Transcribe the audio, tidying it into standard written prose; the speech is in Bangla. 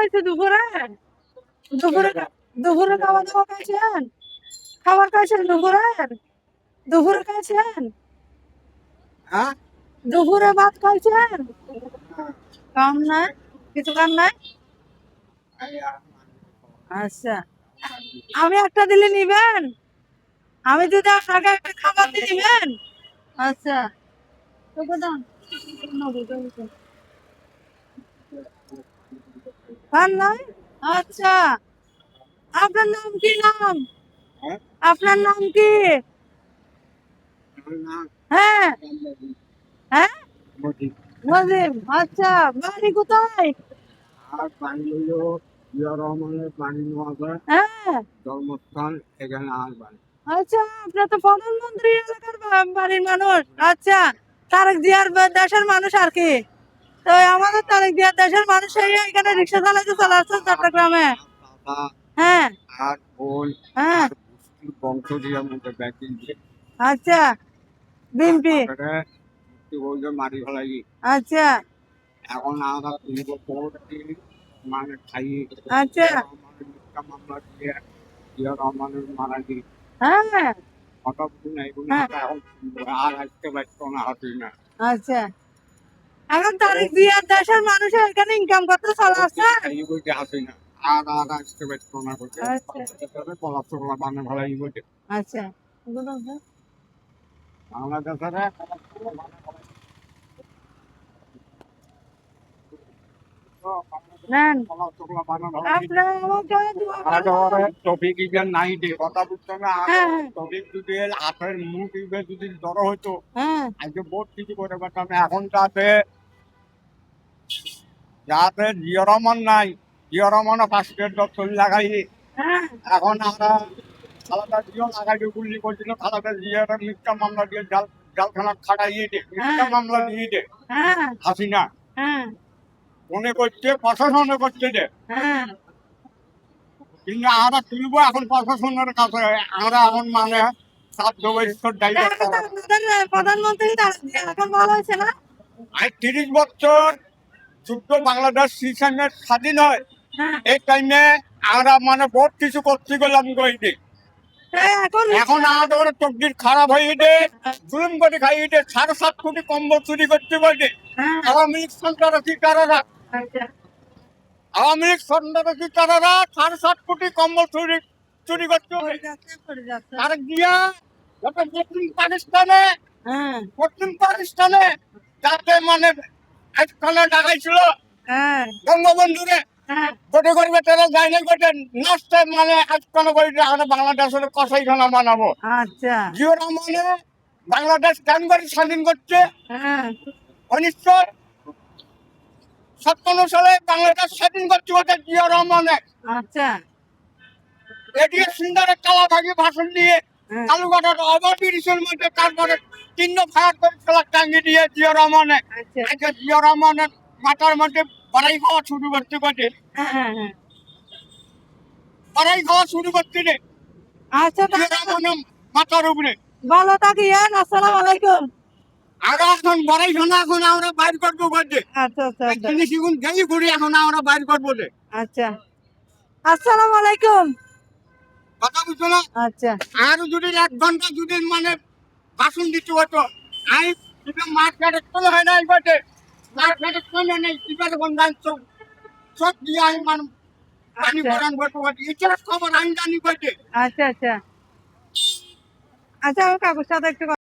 হয়েছে দুপুরে? দুপুরে দুপুরে খাওয়া দাওয়া খাইছেন? খাবার খাইছেন দুপুরের? দুপুরে খাইছেন? হ্যাঁ দুপুরে ভাত খাইছেন? কাম নাই? কিছু কাম নাই? আচ্ছা, আমি একটা দিলে নিবেন? আমি যদি আপনাকে একটা খাবার দিয়ে নিবেন? আচ্ছা, তোকে দাম খান নাই? আচ্ছা, আপনার নাম কি নাম? হ্যাঁ আপনার নাম কি? হ্যাঁ হ্যাঁ, মজিব। আচ্ছা, বাড়ি কোথায়? আর বাড়ি হইল জিয়া রহমানের বাড়ি নওয়াজা হ্যাঁ, জন্মস্থান এখানে আর বাড়ি। আচ্ছা, আপনার তো প্রধানমন্ত্রী এলাকার বাড়ির মানুষ। আচ্ছা, তারেক জিয়ার দেশের মানুষ আর কি। তো আমাদের তারেক জিয়ার দেশের মানুষ এখানে রিক্সা চালাইতে চলে আসছে চট্টগ্রামে। দাদা হ্যাঁ আর বোন হ্যাঁ, আর মুসলিম বংশধরের মধ্যে ব্যাটিং আচ্ছা, বিএনপি। বলতে মারি ফেলাই। আচ্ছা এখন আমরা 3 বছর মানে খাইয়ে আচ্ছা, মিথ্যা মামলা দিয়ে জিয়া রহমানের মারা গিয়ে হ্যাঁ কথা বলুন এগুলো হ্যাঁ, এখন আর আসতে পারতো না হাতে না। আচ্ছা, এখন তারেক জিয়ার দেশের মানুষ এখানে ইনকাম করতে চলে আসছে। এই বলতে হাতে না আর আসতে পারতো না বলতে আচ্ছা পলাশ চোখলা বানে ফেলাই বলতে আচ্ছা, বাংলাদেশের নেন পলাশ চোখলা বানে ফেলাই আপনার আমাকে দোয়া করুন। টপিক ইভেন নাই দে কথা বুঝতে না হ্যাঁ হ্যাঁ টপিক যদি হাতের মুখ ইভেন যদি জড় হইতো হ্যাঁ, আজকে বহুত কিছু করে পারতাম এখন যাতে যাতে জিয়া রহমান নাই জিয়া রহমানও ফার্স্টের ডক্টর লাগাই হ্যাঁ এখন আমরা খালাদা জিও লাগাইতে গুলি করছিল খালাদা জিয়ার মিথ্যা মামলা দিয়ে জালখানা খাটাইয়ে দে মিথ্যা মামলা দিয়ে দে হ্যাঁ হাসিনা হ্যাঁ মনে করছে প্রশাসনে করছে যে হ্যাঁ, কিন্তু আমরা তুলবো এখন প্রশাসনের কাছে আমরা এখন মানে সাধ্য বৈশ্বর দায়িত্ব এখন তো আপনাদের প্রধানমন্ত্রী তারেক জিয়া এখন ভালো হয়েছে না? আর 30 বছর যুদ্ধ বাংলাদেশ সিস্টেমের স্বাধীন হয় হ্যাঁ, এই টাইমে আমরা মানে বহুত কিছু করতে গেলাম কইতে এখন এখন আমাদের তকদির খারাপ হয়ে দে জুলুম করে খাইয়ে দে 7.5 কোটি কম্বল চুরি করতে পারে হ্যাঁ, আওয়ামী লীগ সন্ত্রাসী কারারা আচ্ছা আওয়ামী লীগ সন্ত্রাসী কারারা 7.5 কোটি কম্বল চুরি করতে হবে করে যাচ্ছে। তার দিয়া যত পশ্চিম পাকিস্তানে যাতে মানে আজকালে লাগাইছিল হ্যাঁ বঙ্গবন্ধুরে হ্যাঁ, গোটে করবে তারা যায় না গোটে নষ্ট মানে আজকালে করে আমরা বাংলাদেশের কসাইখানা বানাবো আচ্ছা জিও রহমানে বাংলাদেশ কেন করে স্বাধীন করছে হ্যাঁ 1957 সালে বাংলাদেশ স্বাধীন করছে বলতে জিয়া রহমানে আচ্ছা এদিকে সুন্দরের কালা ভাগি ভাষণ দিয়ে হ্যাঁ, কালুঘাটার ওভার ব্রিজের মধ্যে তারপরে 3 ফায়ার করে খেলা টাঙ্গি দিয়ে জিয়া রহমানে আচ্ছা আজকে জিয়া রহমানের মাথার মধ্যে বাড়াই খাওয়া শুরু করতে পারে হ্যাঁ হ্যাঁ হ্যাঁ, বাড়াই খাওয়া শুরু করতে রে আচ্ছা জিয়া রহমানের মাথার উপরে ভালো থাকিয়েন। আসসালামু আলাইকুম। আমরা এখন বাড়াই শোনা এখন আমরা বাইর করবো বলছে আচ্ছা আচ্ছা আচ্ছা জিনিস এখন গেলি করি এখন আমরা বাইর করবো রে আচ্ছা, আসসালামু আলাইকুম। কথা বুঝছো না আচ্ছা আর যদি 1 ঘন্টা যদি মানে ভাষণ দিতে হতো আমি কিন্তু মাঠ ঘাটে চলে হয় না এই বটে মাঠ ঘাটে চলে নেই কিভাবে বন্ধান সব দিয়ে আমি মানে পানি আচ্ছা ভরান বসে বটে ইতিহাস খবর আমি জানি বটে আচ্ছা আচ্ছা আচ্ছা, আমি কাকুর সাথে একটু